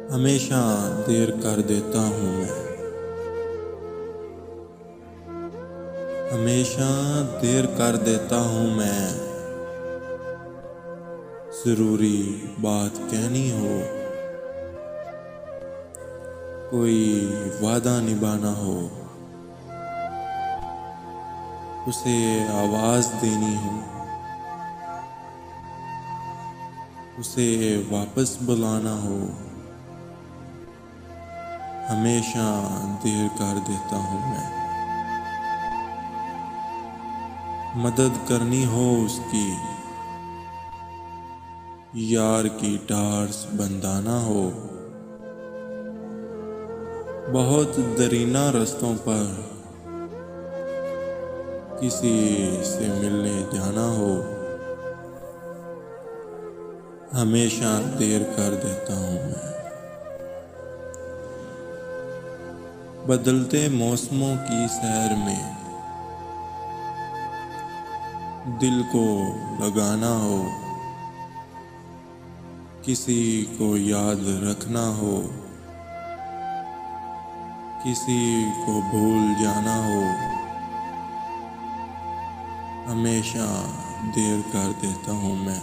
हमेशा देर कर देता हूँ मैं। हमेशा देर कर देता हूँ मैं। ज़रूरी बात कहनी हो, कोई वादा निभाना हो, उसे आवाज़ देनी हो, उसे वापस बुलाना हो, हमेशा देर कर देता हूँ मैं। मदद करनी हो उसकी, यार की टार्स बंधाना हो, बहुत दरीना रास्तों पर किसी से मिलने जाना हो, हमेशा देर कर देता हूँ मैं। बदलते मौसमों की सैर में दिल को लगाना हो, किसी को याद रखना हो, किसी को भूल जाना हो, हमेशा देर कर देता हूँ मैं।